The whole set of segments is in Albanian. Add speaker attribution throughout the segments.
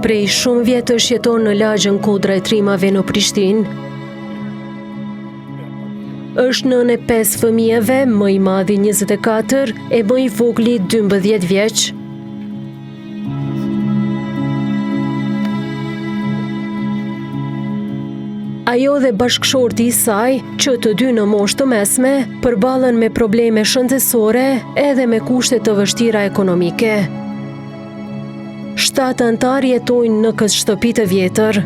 Speaker 1: Prej shumë vjetësh jeton në lagjën kodra e trimave në Prishtinë. Është nën e 5 fëmijëve, më i madhi 24 e më i vogli 12 vjeç. Ajo dhe bashkëshorti i saj, që të dy në moshë të mesme, përballen me probleme shëndetësore edhe me kushte të vështira ekonomike. 7 anëtar jetojnë në këtë shtëpi të vjetër.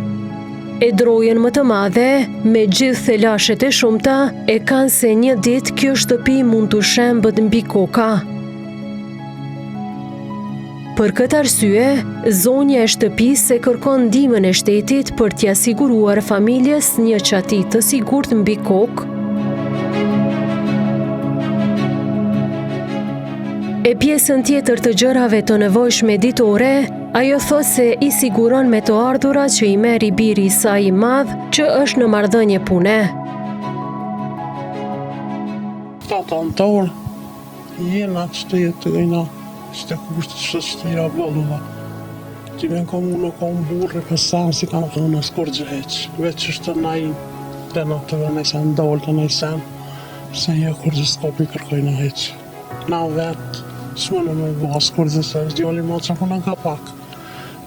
Speaker 1: E drojen më të madhe, me gjithë thelashet e shumta, e kanë se një ditë kjo shtëpi mund të shembët mbi koka. Për këtë arsye, zonja e shtëpisë e kërkon ndihmën e shtetit për t'ia siguruar familjes një qati të sigurt mbi kokë. E pjesën tjetër të gjërave të nevojshme ditore, ajo thot se i siguron me të ardhurat që i merr i biri i saj i madh, që është në marrëdhënie pune.
Speaker 2: Tata antar, jena që të jetojna, që të kushtë që të tira bëlluva. Ti me në komunë kom burre, pësam si kam të në skur gjëheq. Veç është të naj, të në të vënejsen dollë të nejsen, se një kur gjë s'kopi kërkojna heq. Na vetë, s'më në me basë kur dhe se djoli ma që punë ka pak.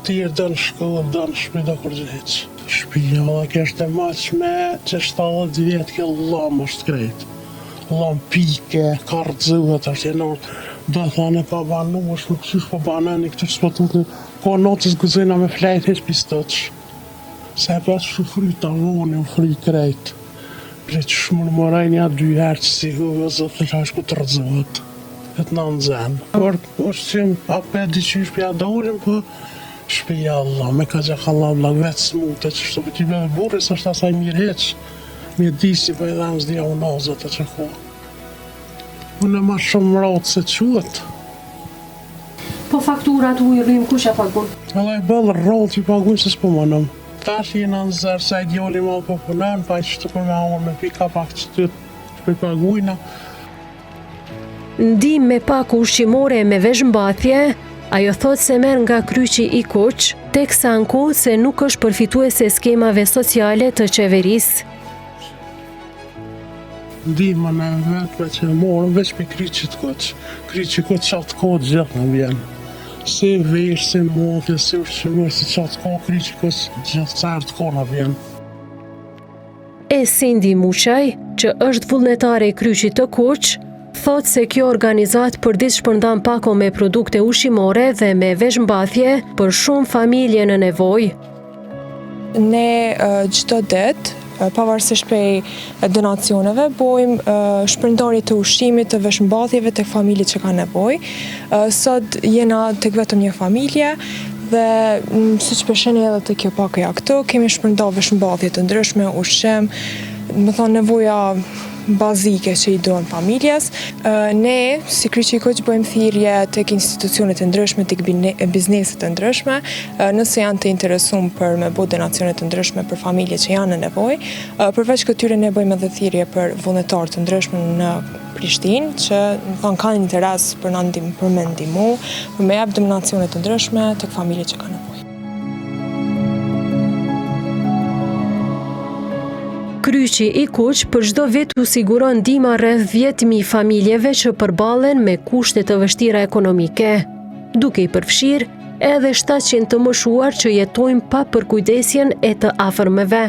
Speaker 2: Tjerë dënë shkollë, dënë shpi do kur gjëheq. Shpija dhe kështë e maqme që 70 vjetë ke lamë është krejt. Lamë pike, karëzëvet është jenor. Do thane pa banu, është nuk qysh pa banani këtë që s'patut në ko notës gëzina me flejt heq pistëq. Se e pas shu fri të avoni, u fri krejt. Pre që shmur mërajnja 2 herë që si hëve zëtë të shashku të rëzëvet. E të në nëzënë. Por është që më apet di që shpja dorim, po shpja Allah, me ka gjaka Allah, vetë smute që shtë për t'i beve burris është asaj mirë heq. Mirë disi për edhe në zdia unazët e që ko. Unë e ma shumë ratë se quët.
Speaker 1: Po fakturat u i rrim, kush e pagun?
Speaker 2: Edhe e bëllë ratë i pagun se s'po mënëm. Tash jena në zërë sa i djoli ma po punën, pa i që të për me amur me pika pak që të për pagujna.
Speaker 1: Ndihmë me pak ushqimore me veshmbathje, ajo thot se merr nga kryqi i Kuq, teksa anko se nuk është përfituese e skemave sociale të qeverisë.
Speaker 2: Ndihmën e vetëve që e morëm veç për kryqit Kuq. Kryqi Kuq qatë kohë gjithë në vjenë. Si vesh, si mofje, si ushqimur, si qatë kohë kryqi Kuq gjithë certë kohë në vjenë.
Speaker 1: E Sindi Muqaj, që është vullnetare e kryqit të Kuq, thot se kjo organizat për ditë shpërndan pako me produkte ushqimore dhe me veshmbathje për shumë familje në nevojë.
Speaker 3: Ne çdo ditë, pavarësisht prej donacioneve, bojmë shpërndarje të ushqimit, të veshmbathjeve tek familjet që kanë nevojë. Sot jena tek vetëm një familje dhe siç po shihni edhe te kjo pakoja këtu, kemi shpërndarë veshmbathje të ndryshme, ushqim, më thonë nevoja bazike që i duan familjes. Ne, si Kryqi i Kuq, bëjmë thirrje tek institucionet e ndryshme, tek bizneset të ndryshme, nëse janë të interesuar për me bë donacione të ndryshme për familje që janë në nevojë. Përveç këtyre ne bëjmë edhe thirrje për vullnetarë të ndryshme në Prishtinë, që kanë interes për me ndihmu, për me jap donacione të ndryshme tek familjet që kanë nevojë.
Speaker 1: Kryqi i Kuq për çdo vit u siguron ndihma rreth 10.000 familjeve që përballen me kushte të vështira ekonomike, duke i përfshirë edhe 700 të moshuar që jetojnë pa përkujdesjen e të afërmeve.